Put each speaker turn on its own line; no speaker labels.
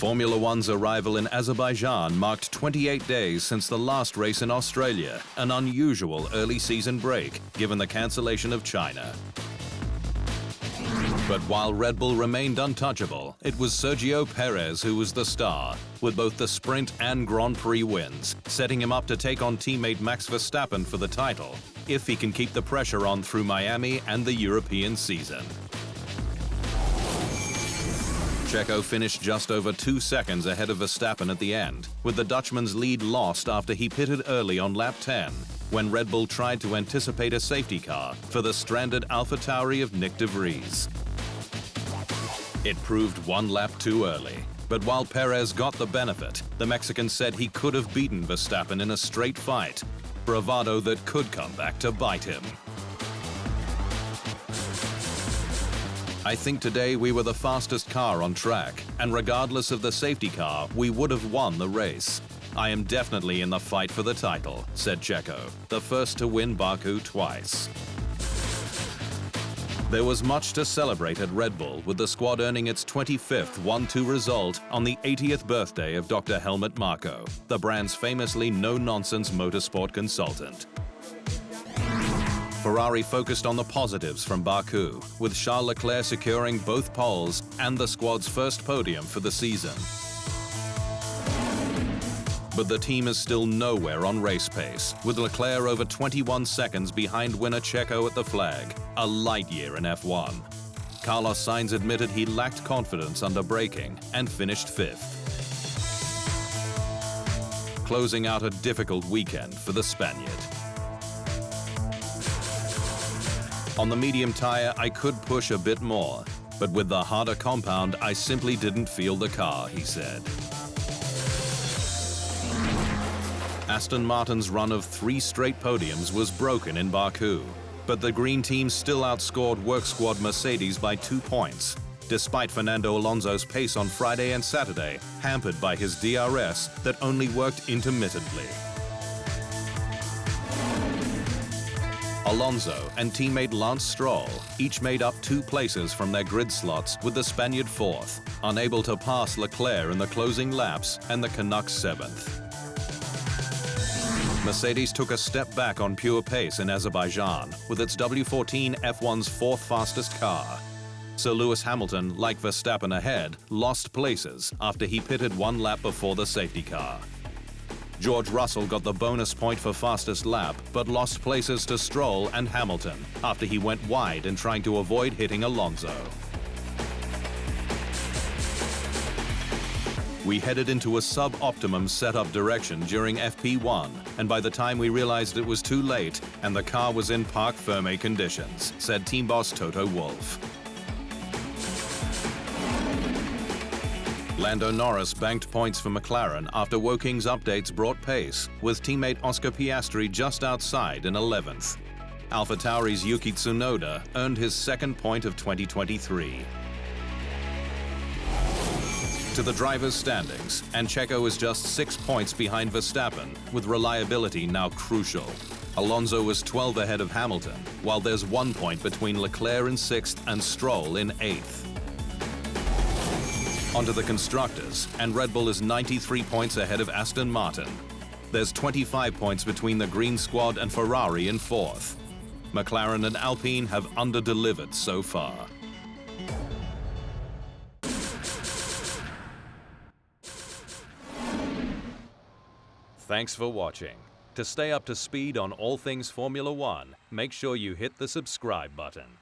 Formula One's arrival in Azerbaijan marked 28 days since the last race in Australia, an unusual early season break given the cancellation of China. But while Red Bull remained untouchable, it was Sergio Pérez who was the star, with both the Sprint and Grand Prix wins, setting him up to take on teammate Max Verstappen for the title, if he can keep the pressure on through Miami and the European season. Checo finished just over 2 seconds ahead of Verstappen at the end, with the Dutchman's lead lost after he pitted early on lap 10, when Red Bull tried to anticipate a safety car for the stranded AlphaTauri of Nick de Vries. It proved 1 lap too early, but while Perez got the benefit, the Mexican said he could have beaten Verstappen in a straight fight, bravado that could come back to bite him. I think today we were the fastest car on track, and regardless of the safety car, we would have won the race. I am definitely in the fight for the title, said Checo, the first to win Baku twice. There was much to celebrate at Red Bull, with the squad earning its 25th 1-2 result on the 80th birthday of Dr. Helmut Marko, the brand's famously no-nonsense motorsport consultant. Ferrari focused on the positives from Baku, with Charles Leclerc securing both poles and the squad's first podium for the season. But the team is still nowhere on race pace, with Leclerc over 21 seconds behind winner Checo at the flag, a light year in F1. Carlos Sainz admitted he lacked confidence under braking and finished 5th. Closing out a difficult weekend for the Spaniard. On the medium tyre, I could push a bit more, but with the harder compound, I simply didn't feel the car, he said. Aston Martin's run of 3 straight podiums was broken in Baku, but the Green Team still outscored Work Squad Mercedes by 2 points, despite Fernando Alonso's pace on Friday and Saturday, hampered by his DRS that only worked intermittently. Alonso and teammate Lance Stroll each made up 2 places from their grid slots, with the Spaniard 4th, unable to pass Leclerc in the closing laps, and the Canucks 7th. Mercedes took a step back on pure pace in Azerbaijan, with its W14 F1's 4th fastest car. Sir Lewis Hamilton, like Verstappen ahead, lost places after he pitted 1 lap before the safety car. George Russell got the bonus point for fastest lap, but lost places to Stroll and Hamilton after he went wide in trying to avoid hitting Alonso. We headed into a sub-optimum setup direction during FP1, and by the time we realized it was too late and the car was in parc fermé conditions, said team boss Toto Wolff. Lando Norris banked points for McLaren after Woking's updates brought pace, with teammate Oscar Piastri just outside in 11th. AlphaTauri's Yuki Tsunoda earned his 2nd point of 2023. To the drivers' standings, and Checo is just 6 points behind Verstappen, with reliability now crucial. Alonso was 12 ahead of Hamilton, while there's 1 point between Leclerc in 6th and Stroll in 8th. Onto the constructors, and Red Bull is 93 points ahead of Aston Martin. There's 25 points between the Green Squad and Ferrari in 4th. McLaren and Alpine have under-delivered so far. Thanks for watching. To stay up to speed on all things Formula One, make sure you hit the subscribe button.